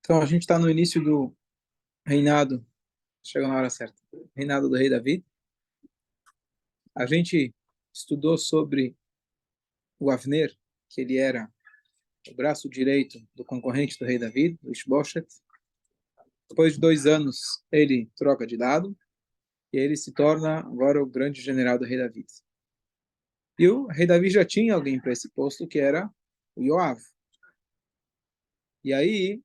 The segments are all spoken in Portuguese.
Então, a gente está no início do reinado, chega na hora certa, reinado do rei Davi. A gente estudou sobre o Avner, que ele era o braço direito do concorrente do rei Davi, do Ishbosheth. Depois de 2 anos, ele troca de lado e ele se torna agora o grande general do rei Davi. E o rei Davi já tinha alguém para esse posto, que era o Yoav. E aí,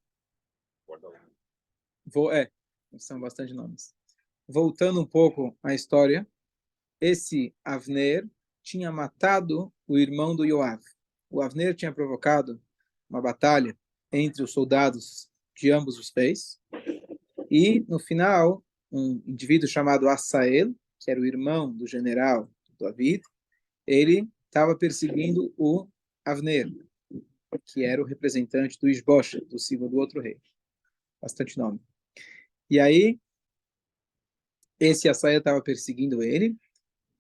são bastante nomes. Voltando um pouco à história, esse Avner tinha matado o irmão do Yoav. O Avner tinha provocado uma batalha entre os soldados de ambos os reis, e no final, um indivíduo chamado Assael, que era o irmão do general David, ele estava perseguindo o Avner, que era o representante do Isbosheth, do outro rei. Bastante nome. E aí, esse Assael estava perseguindo ele.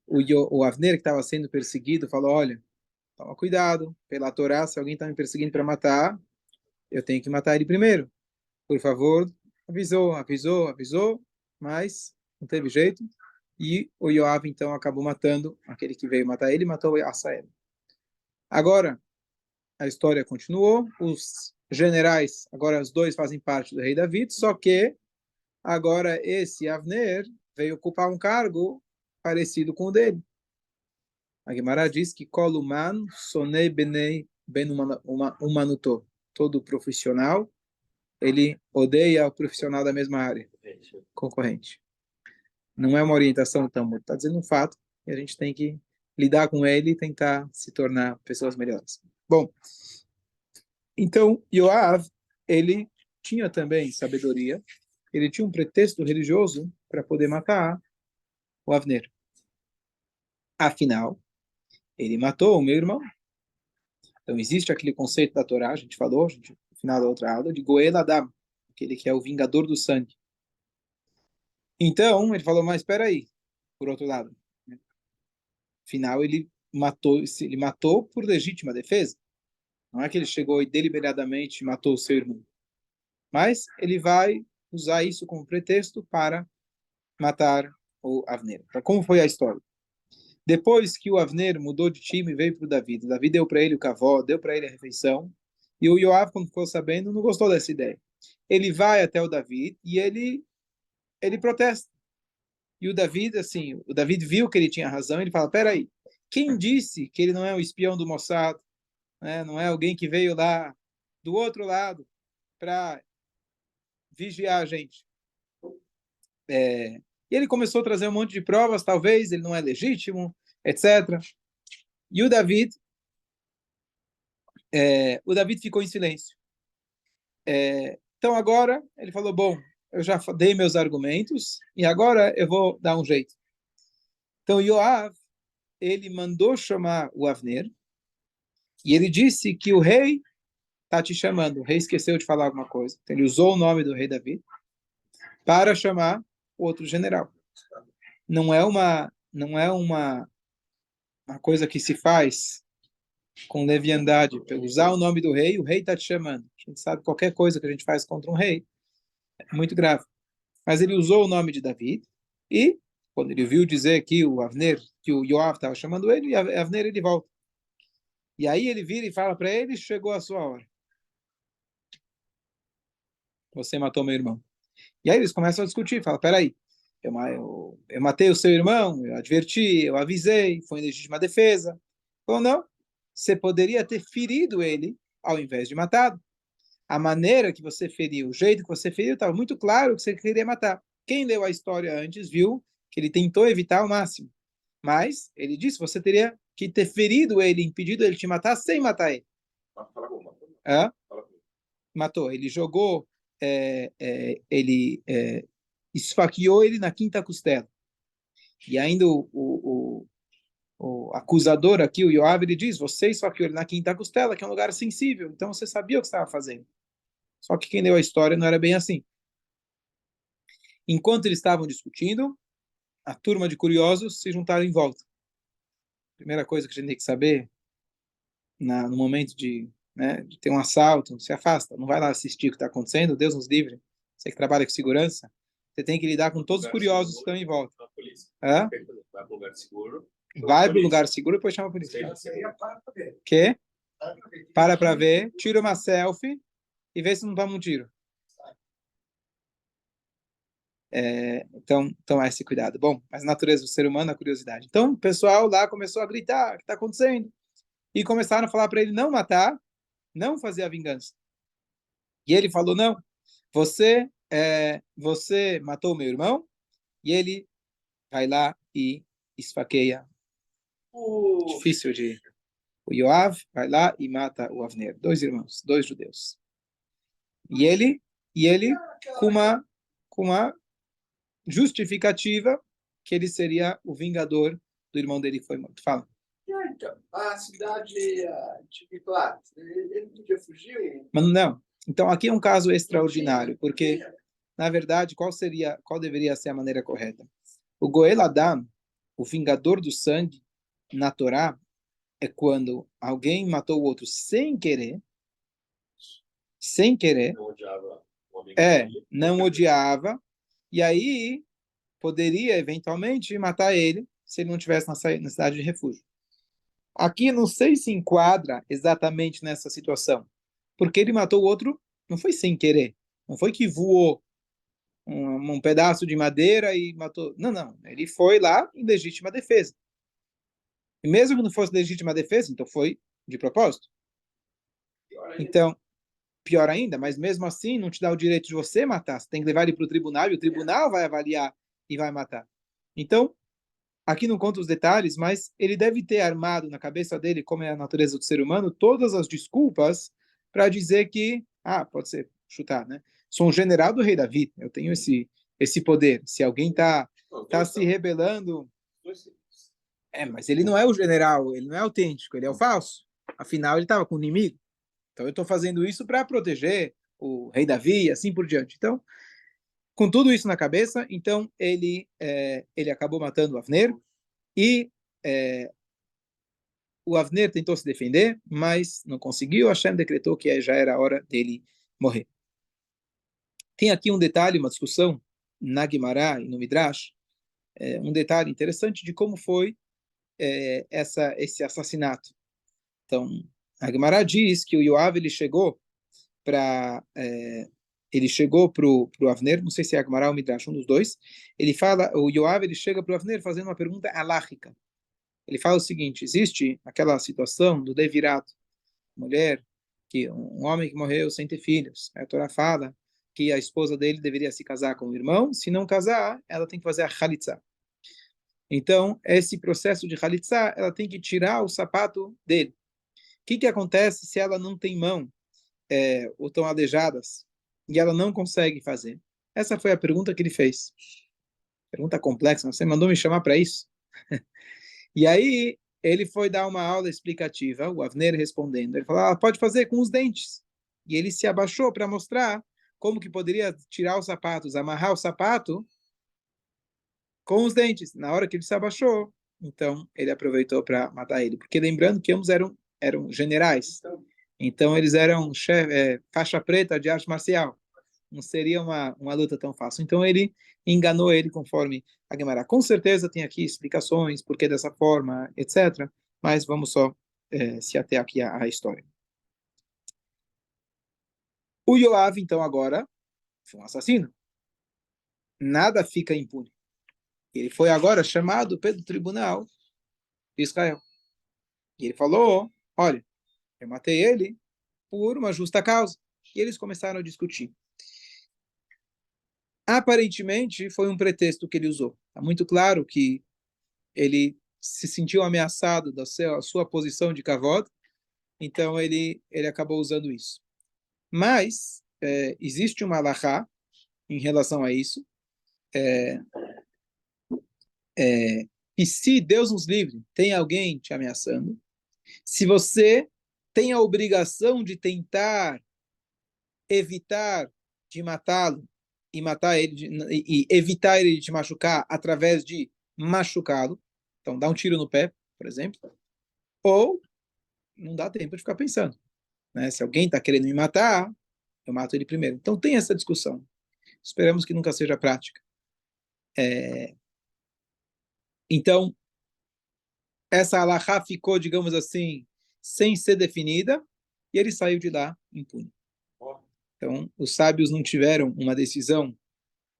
O Avner, que estava sendo perseguido, falou: olha, toma cuidado, pela Torá, se alguém está me perseguindo para matar, eu tenho que matar ele primeiro. Por favor, avisou, mas não teve jeito. E o Yoav, então, acabou matando aquele que veio matar ele, matou o Assael. Agora, a história continuou, os generais, agora os dois fazem parte do rei Davi, só que agora esse Avner veio ocupar um cargo parecido com o dele. A Guimarães diz que Koluman sonei benei ben umanuto. Todo profissional, ele odeia o profissional da mesma área, concorrente. Não é uma orientação tão, está dizendo um fato, e a gente tem que lidar com ele e tentar se tornar pessoas melhores. Bom, então Yoav, ele tinha também sabedoria, ele tinha um pretexto religioso para poder matar o Avner. Afinal, ele matou o meu irmão. Então, existe aquele conceito da Torá, a gente falou, no final da outra aula, de Goel Adam, aquele que é o vingador do sangue. Então, ele falou, mas espera aí, por outro lado. Afinal, ele matou por legítima defesa. Não é que ele chegou e deliberadamente matou o seu irmão. Mas ele vai usar isso como pretexto para matar o Avner. Então, como foi a história? Depois que o Avner mudou de time e veio para o Davi deu para ele o cavó, deu para ele a refeição, e o Yoav, quando ficou sabendo, não gostou dessa ideia. Ele vai até o Davi e ele protesta. E o Davi viu que ele tinha razão, ele fala, peraí, quem disse que ele não é um espião do Mossad, né? Não é alguém que veio lá do outro lado para vigiar a gente? E ele começou a trazer um monte de provas, talvez ele não é legítimo, etc. E o David ficou em silêncio. Então agora ele falou, bom, eu já dei meus argumentos e agora eu vou dar um jeito. Então Yoav, ele mandou chamar o Avner e ele disse que o rei está te chamando. O rei esqueceu de falar alguma coisa. Então, ele usou o nome do rei Davi para chamar o outro general. Não é uma coisa que se faz com leviandade. Usar o nome do rei, o rei está te chamando. A gente sabe que qualquer coisa que a gente faz contra um rei é muito grave. Mas ele usou o nome de Davi e, quando ele viu dizer que o Yoav estava chamando ele, e Avner ele volta. E aí ele vira e fala para ele, chegou a sua hora. Você matou meu irmão. E aí eles começam a discutir, fala, peraí, eu matei o seu irmão, eu adverti, eu avisei, foi em legítima defesa. Ou não, você poderia ter ferido ele ao invés de matado. A maneira que você feriu, o jeito que você feriu, estava muito claro que você queria matar. Quem leu a história antes viu que ele tentou evitar ao máximo. Mas ele disse, você teria que ter ferido ele, impedido ele de te matar sem matar ele. Hã? Matou. Ele jogou, ele esfaqueou ele na quinta costela. E ainda o acusador aqui, o Yoav, ele diz, você esfaqueou ele na quinta costela, que é um lugar sensível, então você sabia o que estava fazendo. Só que quem leu a história não era bem assim. Enquanto eles estavam discutindo, a turma de curiosos se juntaram em volta. Primeira coisa que a gente tem que saber no momento de né, de ter um assalto, se afasta, não vai lá assistir o que está acontecendo, Deus nos livre. Você que trabalha com segurança, você tem que lidar com todos os curiosos que estão em volta. Hã? Vai para o lugar seguro. Vai para o lugar seguro e depois chama a polícia. Que? Para ver, tira uma selfie e vê se não toma um tiro. Então é esse cuidado. Bom, mas a natureza do ser humano, a curiosidade. Então, o pessoal lá começou a gritar, o que está acontecendo? E começaram a falar para ele não matar, não fazer a vingança. E ele falou, não, você matou meu irmão, e ele vai lá e esfaqueia. Difícil de... O Yoav vai lá e mata o Avner. Dois irmãos, dois judeus. E ele com uma justificativa que ele seria o vingador do irmão dele que foi morto. Fala. Então, a cidade de Miklat, ele podia fugir? Mas não. Então, aqui é um caso extraordinário, porque, na verdade, qual deveria ser a maneira correta? O Goel Adam, o vingador do sangue, na Torá, é quando alguém matou o outro sem querer, Não odiava o amigo dele. não odiava, e aí poderia, eventualmente, matar ele, se ele não estivesse na cidade de refúgio. Aqui não sei se enquadra exatamente nessa situação, porque ele matou o outro, não foi sem querer, não foi que voou um pedaço de madeira e matou. Não, não, ele foi lá em legítima defesa. E mesmo que não fosse legítima defesa, então foi de propósito. Então, pior ainda, mas mesmo assim não te dá o direito de você matar, você tem que levar ele para o tribunal e o tribunal vai avaliar e vai matar. Então, aqui não conta os detalhes, mas ele deve ter armado na cabeça dele, como é a natureza do ser humano, todas as desculpas para dizer que, pode ser chutar, né? Sou um general do rei Davi, eu tenho esse poder. Se alguém tá se rebelando, mas ele não é o general, ele não é autêntico, ele é o falso. Afinal, ele estava com o inimigo. Então, eu estou fazendo isso para proteger o rei Davi e assim por diante. Então, com tudo isso na cabeça, então ele acabou matando o Avner e o Avner tentou se defender, mas não conseguiu. Hashem decretou que já era a hora dele morrer. Tem aqui um detalhe, uma discussão na Guimará e no Midrash, um detalhe interessante de como foi esse assassinato. Então, a Guimará diz que o Yoav ele chegou para o Avner, não sei se é a Guimará ou o Midrash, um dos dois. O Yoav ele chega para o Avner fazendo uma pergunta alágica. Ele fala o seguinte: existe aquela situação do Devirato, mulher, que um homem que morreu sem ter filhos. A Torá fala que a esposa dele deveria se casar com o irmão, se não casar, ela tem que fazer a Khalitsa. Então, esse processo de Khalitsa, ela tem que tirar o sapato dele. O que acontece se ela não tem mão, ou estão aleijadas, e ela não consegue fazer? Essa foi a pergunta que ele fez. Pergunta complexa, você mandou me chamar para isso? E aí, ele foi dar uma aula explicativa, o Avner respondendo. Ele falou, pode fazer com os dentes. E ele se abaixou para mostrar como que poderia tirar os sapatos, amarrar o sapato com os dentes. Na hora que ele se abaixou, então ele aproveitou para matar ele. Porque lembrando que ambos eram generais. Então eles eram faixa preta de arte marcial. Não seria uma luta tão fácil. Então ele enganou ele conforme a Gemara. Com certeza tem aqui explicações, por que dessa forma, etc. Mas vamos só se ater aqui à história. O Yoav, então, agora, foi um assassino. Nada fica impune. Ele foi agora chamado pelo tribunal de Israel. E ele falou, olha, eu matei ele por uma justa causa. E eles começaram a discutir. Aparentemente, foi um pretexto que ele usou. Está muito claro que ele se sentiu ameaçado da sua posição de kavod, então ele acabou usando isso. Mas existe uma halachá em relação a isso, e se Deus nos livre, tem alguém te ameaçando, se você tem a obrigação de tentar evitar de matá-lo e matar ele e evitar ele de te machucar através de machucá-lo, então dá um tiro no pé, por exemplo, ou não dá tempo de ficar pensando. né? Se alguém está querendo me matar, eu mato ele primeiro. Então tem essa discussão. Esperamos que nunca seja prática. Então, essa alahá ficou, digamos assim, sem ser definida, e ele saiu de lá impune. Então, os sábios não tiveram uma decisão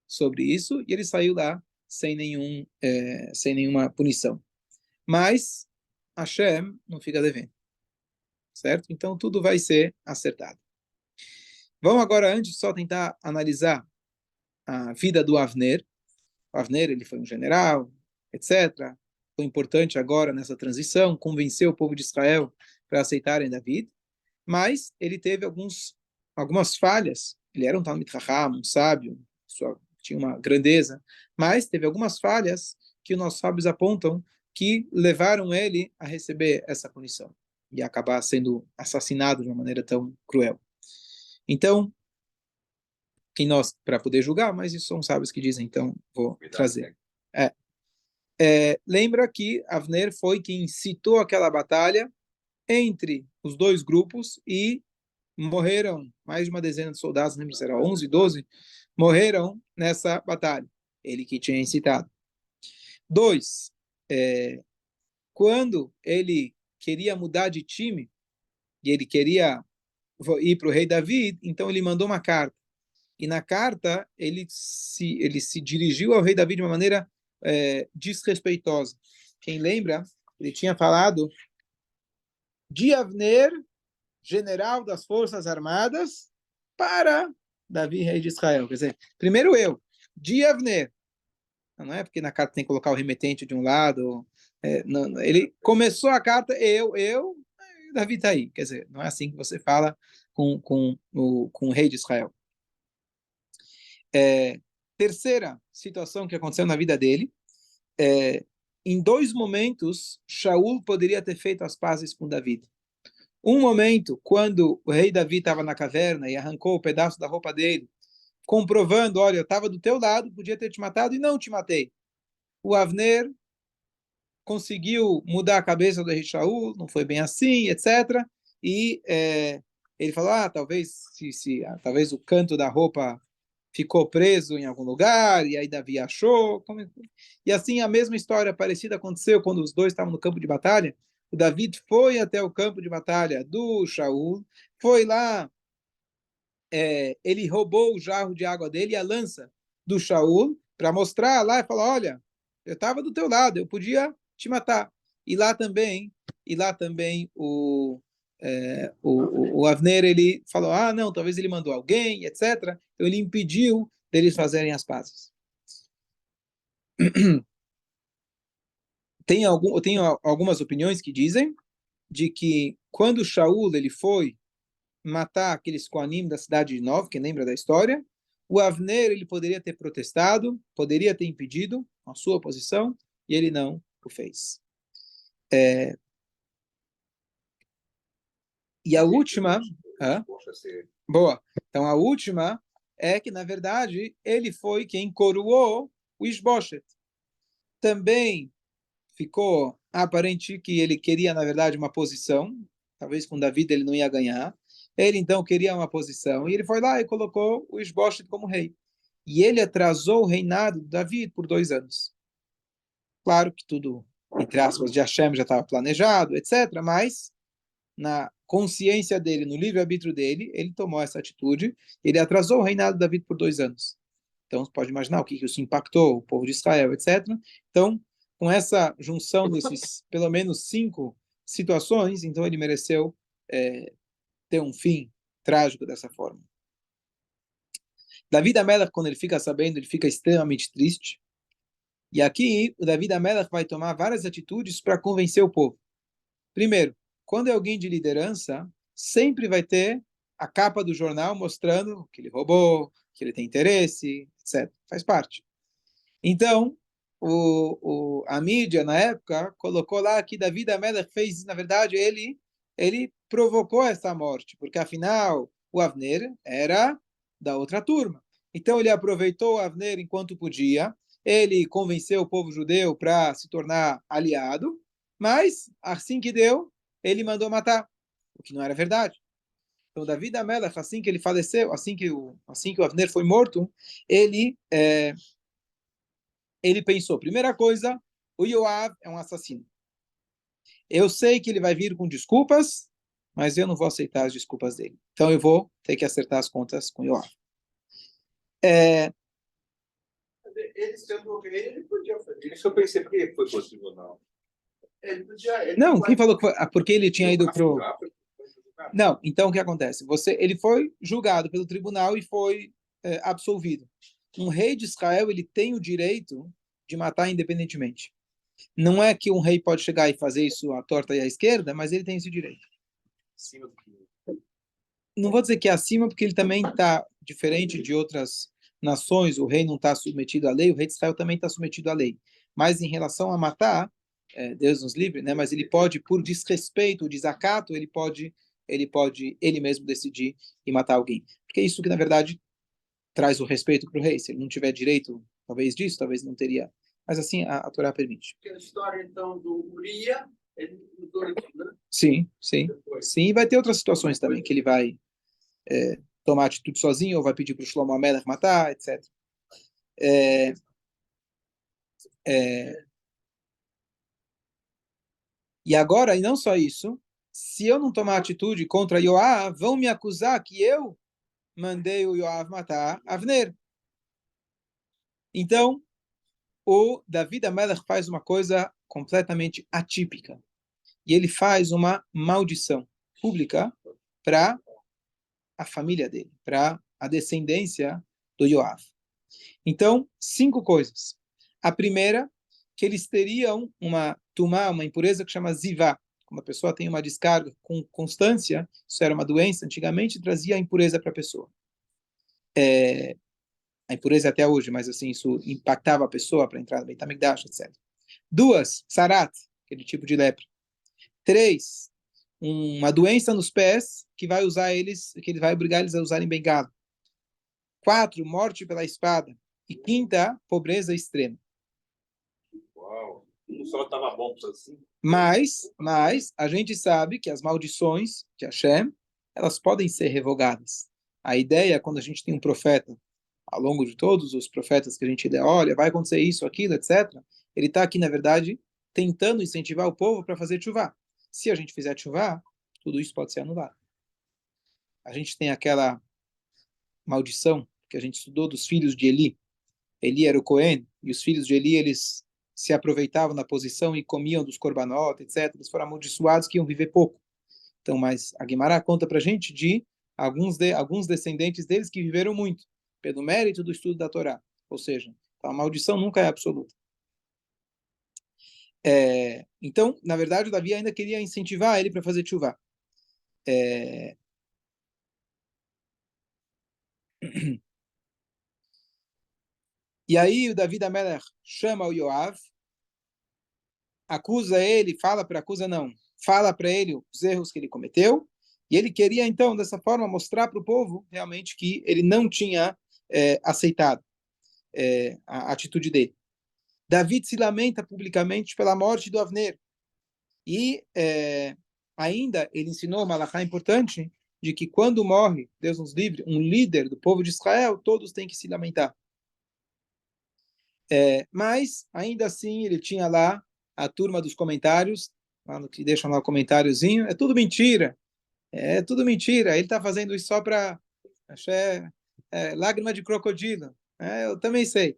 sobre isso, e ele saiu lá sem nenhuma punição. Mas Hashem não fica devendo, certo? Então, tudo vai ser acertado. Vamos agora, antes, só tentar analisar a vida do Avner. O Avner, ele foi um general, etc. Foi importante agora nessa transição, convenceu o povo de Israel para aceitarem David, mas ele teve algumas falhas. Ele era um Talmid Chacham, um sábio, tinha uma grandeza, mas teve algumas falhas que os nossos sábios apontam que levaram ele a receber essa punição e a acabar sendo assassinado de uma maneira tão cruel. Então, quem nós, para poder julgar, mas isso são sábios que dizem, então vou trazer. Lembra que Avner foi quem incitou aquela batalha entre os dois grupos e morreram mais de uma dezena de soldados, não lembro se era 11, 12, morreram nessa batalha. Ele que tinha incitado. 2. Quando ele queria mudar de time e ele queria ir para o rei David, então ele mandou uma carta. E na carta ele se dirigiu ao rei David de uma maneira desrespeitosa. Quem lembra, ele tinha falado de Avner, general das Forças Armadas, para Davi, rei de Israel. Quer dizer, primeiro eu, de Avner. Não é porque na carta tem que colocar o remetente de um lado. Não, ele começou a carta, Davi está aí. Quer dizer, não é assim que você fala com o rei de Israel. Terceira situação que aconteceu na vida dele, em 2 momentos, Shaul poderia ter feito as pazes com Davi. Um momento, quando o rei Davi estava na caverna e arrancou o pedaço da roupa dele, comprovando, olha, eu estava do teu lado, podia ter te matado e não te matei. O Avner conseguiu mudar a cabeça do rei Shaul, não foi bem assim, etc. E ele falou, talvez talvez o canto da roupa ficou preso em algum lugar, e aí Davi achou. E assim a mesma história parecida aconteceu quando os dois estavam no campo de batalha. O David foi até o campo de batalha do Shaul, foi lá, ele roubou o jarro de água dele e a lança do Shaul para mostrar lá e falar, olha, eu estava do teu lado, eu podia te matar. E lá também o Avner, ele falou, não, talvez ele mandou alguém, etc. Então ele impediu deles fazerem as pazes. Tem algumas opiniões que dizem de que quando Shaul ele foi matar aqueles Koanim da cidade de Nov, quem lembra da história, o Avner ele poderia ter protestado, poderia ter impedido a sua posição, e ele não o fez. E a última... Boa. Então, a última é que, na verdade, ele foi quem coroou o Ishboshet. Também ficou aparente que ele queria, na verdade, uma posição. Talvez com Davi ele não ia ganhar. Ele, então, queria uma posição. E ele foi lá e colocou o Ishboshet como rei. E ele atrasou o reinado de Davi por 2 anos. Claro que tudo, entre aspas, de Hashem já estava planejado, etc. Mas na consciência dele, no livre-arbítrio dele, ele tomou essa atitude, ele atrasou o reinado de Davi por 2 anos. Então, você pode imaginar o que isso impactou o povo de Israel, etc. Então, com essa junção desses, pelo menos 5 situações, então ele mereceu ter um fim trágico dessa forma. Davi Amelech, quando ele fica sabendo, ele fica extremamente triste. E aqui, o Davi Amelech vai tomar várias atitudes para convencer o povo. Primeiro, quando é alguém de liderança, sempre vai ter a capa do jornal mostrando que ele roubou, que ele tem interesse, etc. Faz parte. Então, a mídia, na época, colocou lá que Davi Amelech fez, na verdade, ele provocou essa morte, porque, afinal, o Avner era da outra turma. Então, ele aproveitou o Avner enquanto podia, ele convenceu o povo judeu para se tornar aliado, mas, assim que deu, ele mandou matar, o que não era verdade. Então, Davi Amelech, assim que ele faleceu, assim que o Avner foi morto, ele pensou, primeira coisa, o Yoav é um assassino. Eu sei que ele vai vir com desculpas, mas eu não vou aceitar as desculpas dele. Então eu vou ter que acertar as contas com o Yoav. Ele sendo o rei, ele podia fazer. Isso eu pensei, por que foi possível, não? Ele podia. Ele Não, pode... quem falou que foi? Porque ele tinha ido pro... Foi julgado. Não, então o que acontece? Ele foi julgado pelo tribunal e foi absolvido. Um rei de Israel, ele tem o direito de matar independentemente. Não é que um rei pode chegar e fazer isso à torta e à esquerda, mas ele tem esse direito. Acima do que... Não vou dizer que é acima, porque ele também está diferente de outras nações. O rei não está submetido à lei, o rei de Israel também está submetido à lei. Mas em relação a matar, Deus nos livre, né? Mas ele pode, por desrespeito, desacato, ele mesmo decidir e matar alguém. Porque é isso que, na verdade, traz o respeito para o rei. Se ele não tiver direito, talvez disso, talvez não teria. Mas assim a Torá permite. Aquela história, então, do Uria, ele mudou isso, né? Sim, sim. Depois. Sim, e vai ter outras situações também, que ele vai tomar atitude sozinho, ou vai pedir para o Shlomo Amelech matar, etc. É, é, e agora, e não só isso, se eu não tomar atitude contra Yoav, vão me acusar que eu mandei o Yoav matar Avner. Então, o David Amelech faz uma coisa completamente atípica. E ele faz uma maldição pública para a família dele, para a descendência do Yoav. Então, 5 coisas. A primeira, que eles teriam uma tumá, uma impureza que chama zivá. Quando a pessoa tem uma descarga com constância, isso era uma doença, antigamente trazia a impureza para a pessoa. A impureza até hoje, mas assim, isso impactava a pessoa para entrar no Beit HaMikdash, etc. 2, sarat, aquele tipo de lepra. 3, uma doença nos pés que vai ele vai obrigar eles a usarem bengala. 4, morte pela espada. E 5ª, pobreza extrema. Uau, o sol estava bom para assim. Mas a gente sabe que as maldições de Hashem, elas podem ser revogadas. A ideia, quando a gente tem um profeta, ao longo de todos os profetas que a gente lê, olha, vai acontecer isso, aquilo, etc., ele está aqui, na verdade, tentando incentivar o povo para fazer chuvá. Se a gente fizer chuvá, tudo isso pode ser anulado. A gente tem aquela maldição que a gente estudou dos filhos de Eli. Eli era o Cohen, e os filhos de Eli, eles se aproveitavam da posição e comiam dos korbanot, etc. Eles foram amaldiçoados que iam viver pouco. Então, mas a Guimarães conta para a gente de alguns descendentes deles que viveram muito, pelo mérito do estudo da Torá. Ou seja, a maldição nunca é absoluta. Então, na verdade, o Davi ainda queria incentivar ele para fazer chuvá. E aí o Davi Amelech chama o Yoav, acusa ele, fala para ele os erros que ele cometeu, e ele queria então dessa forma mostrar para o povo realmente que ele não tinha aceitado a atitude dele. David se lamenta publicamente pela morte do Avner e ainda ele ensinou uma halakha importante de que quando morre, Deus nos livre, um líder do povo de Israel, todos têm que se lamentar. Mas ainda assim ele tinha lá a turma dos comentários, lá no que deixam lá o comentáriozinho, é tudo mentira. É tudo mentira. Ele está fazendo isso só para lágrima de crocodilo. Eu também sei.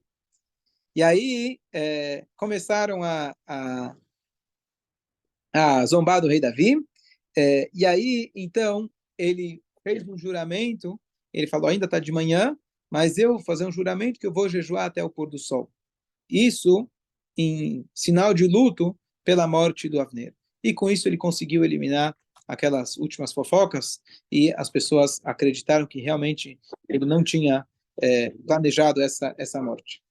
E aí começaram a zombar do rei Davi. E aí, então, ele fez um juramento. Ele falou: ainda está de manhã, mas eu vou fazer um juramento que eu vou jejuar até o pôr do sol. Isso em sinal de luto pela morte do Avner. E com isso ele conseguiu eliminar aquelas últimas fofocas e as pessoas acreditaram que realmente ele não tinha planejado essa morte.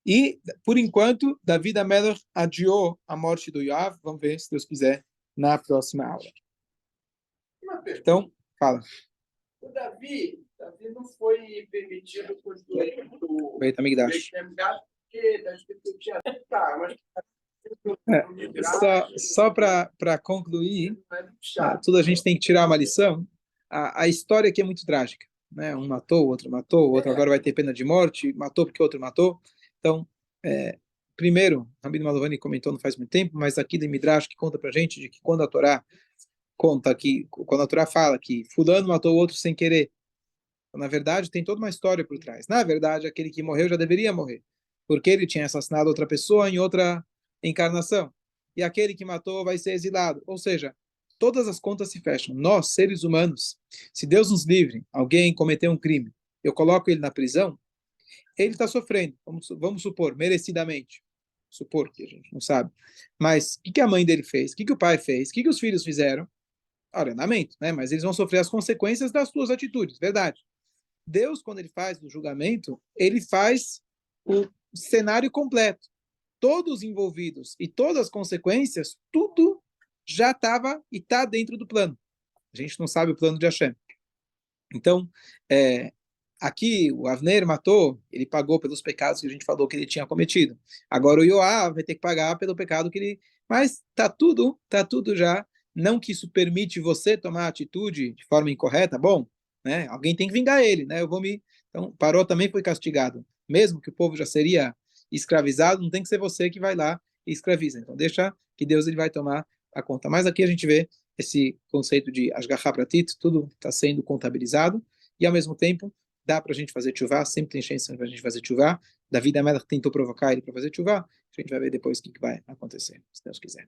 E, por enquanto, David Amelech adiou a morte do Yoav. Vamos ver, se Deus quiser, na próxima aula. Então, fala. O Davi não foi permitido construir o Beit HaMikdash. porque da escritura tinha. Tá, mas Só para concluir, tudo a gente tem que tirar uma lição. A história aqui é muito trágica, né? Um matou, o outro agora vai ter pena de morte, matou porque o outro matou. Então, primeiro, Rabino Malovani comentou não faz muito tempo, mas aqui do Midrash que conta para gente de que quando a Torá conta que, quando a Torá fala que fulano matou o outro sem querer, na verdade tem toda uma história por trás. Na verdade, aquele que morreu já deveria morrer, porque ele tinha assassinado outra pessoa em outra encarnação. E aquele que matou vai ser exilado. Ou seja, todas as contas se fecham. Nós, seres humanos, se Deus nos livre, alguém cometeu um crime, eu coloco ele na prisão, ele está sofrendo, vamos supor, merecidamente. Supor que a gente não sabe. Mas o que a mãe dele fez? O que o pai fez? O que os filhos fizeram? Ordenamento, né? Mas eles vão sofrer as consequências das suas atitudes, verdade. Deus, quando ele faz o julgamento, ele faz o cenário completo. Todos os envolvidos e todas as consequências, tudo já estava e está dentro do plano. A gente não sabe o plano de Hashem. Então, aqui o Avner matou, ele pagou pelos pecados que a gente falou que ele tinha cometido. Agora o Yoav vai ter que pagar pelo pecado que ele... Mas tá tudo já. Não que isso permite você tomar atitude de forma incorreta, bom, né? Alguém tem que vingar ele, né? Então, Paró também foi castigado. Mesmo que o povo já seria escravizado, não tem que ser você que vai lá e escraviza. Então, deixa que Deus ele vai tomar a conta. Mas aqui a gente vê esse conceito de Ashgaha Pratit, tudo está sendo contabilizado, e ao mesmo tempo dá para a gente fazer tchuvá, sempre tem chance para a gente fazer tchuvá. Davi da Melach tentou provocar ele para fazer tchuvá, a gente vai ver depois o que vai acontecer, se Deus quiser.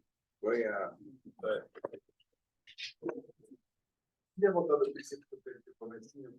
Queria voltar do princípio que eu perdi no comecinho.